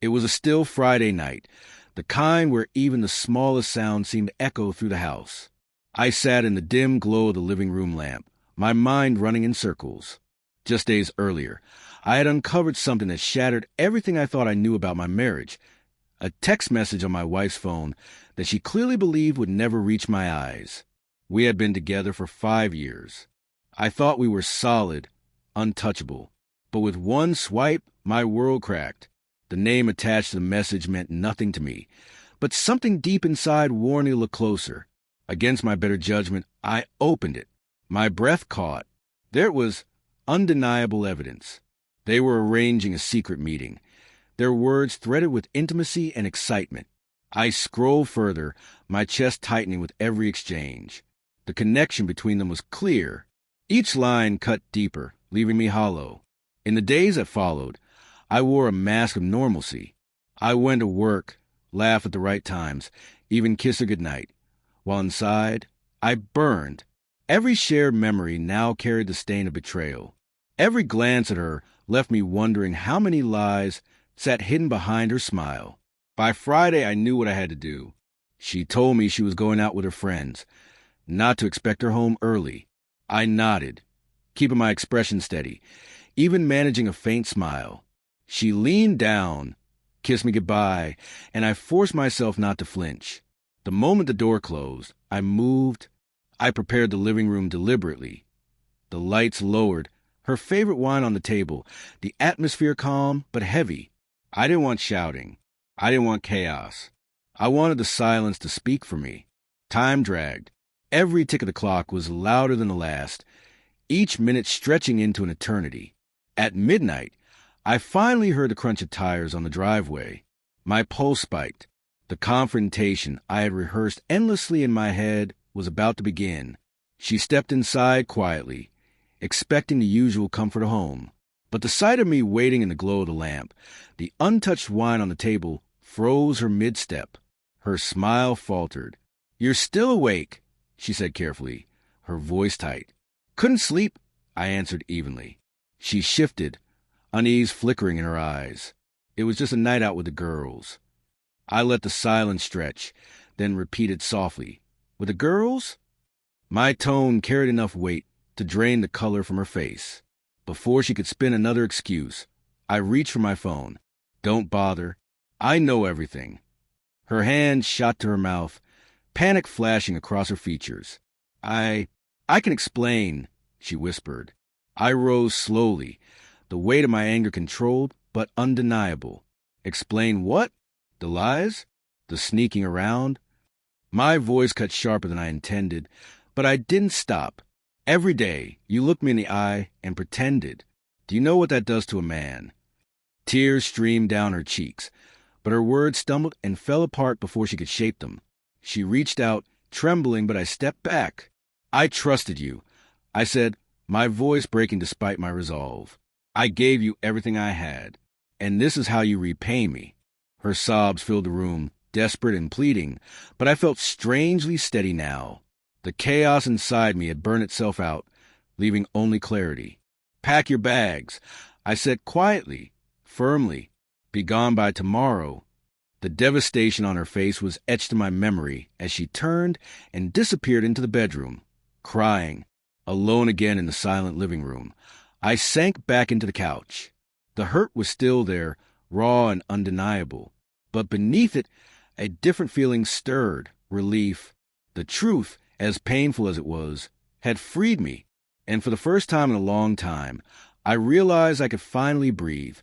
It was a still Friday night, the kind where even the smallest sound seemed to echo through the house. I sat in the dim glow of the living room lamp, my mind running in circles. Just days earlier, I had uncovered something that shattered everything I thought I knew about my marriage. A text message on my wife's phone that she clearly believed would never reach my eyes. We had been together for 5 years. I thought we were solid, untouchable. But with one swipe, my world cracked. The name attached to the message meant nothing to me, but something deep inside warned me to look closer. Against my better judgment, I opened it. My breath caught. There it was, undeniable evidence. They were arranging a secret meeting, their words threaded with intimacy and excitement. I scrolled further, my chest tightening with every exchange. The connection between them was clear. Each line cut deeper, leaving me hollow. In the days that followed, I wore a mask of normalcy. I went to work, laughed at the right times, even kissed her goodnight. While inside, I burned. Every shared memory now carried the stain of betrayal. Every glance at her left me wondering how many lies sat hidden behind her smile. By Friday, I knew what I had to do. She told me she was going out with her friends, not to expect her home early. I nodded, keeping my expression steady, even managing a faint smile. She leaned down, kissed me goodbye, and I forced myself not to flinch. The moment the door closed, I moved. I prepared the living room deliberately. The lights lowered, her favorite wine on the table, the atmosphere calm but heavy. I didn't want shouting. I didn't want chaos. I wanted the silence to speak for me. Time dragged. Every tick of the clock was louder than the last, each minute stretching into an eternity. At midnight, I finally heard the crunch of tires on the driveway. My pulse spiked. The confrontation I had rehearsed endlessly in my head was about to begin. She stepped inside quietly, expecting the usual comfort of home. But the sight of me waiting in the glow of the lamp, the untouched wine on the table, froze her mid-step. Her smile faltered. "You're still awake," she said carefully, her voice tight. "Couldn't sleep," I answered evenly. She shifted, unease flickering in her eyes. It was just a night out with the girls. I let the silence stretch, then repeated softly, "With the girls?" My tone carried enough weight to drain the color from her face. Before she could spin another excuse, I reached for my phone. "Don't bother. I know everything." Her hand shot to her mouth, panic flashing across her features. I can explain," she whispered. I rose slowly, the weight of my anger controlled but undeniable. "Explain what? The lies? The sneaking around?" My voice cut sharper than I intended, but I didn't stop. "Every day, you looked me in the eye and pretended. Do you know what that does to a man?" Tears streamed down her cheeks, but her words stumbled and fell apart before she could shape them. She reached out, trembling, but I stepped back. "I trusted you," I said, my voice breaking despite my resolve. "I gave you everything I had, and this is how you repay me." Her sobs filled the room, desperate and pleading, but I felt strangely steady now. The chaos inside me had burned itself out, leaving only clarity. "Pack your bags," I said quietly, firmly. "Be gone by tomorrow." The devastation on her face was etched in my memory as she turned and disappeared into the bedroom, crying. Alone again in the silent living room, I sank back into the couch. The hurt was still there, raw and undeniable, but beneath it, a different feeling stirred, relief. The truth, as painful as it was, had freed me, and for the first time in a long time, I realized I could finally breathe,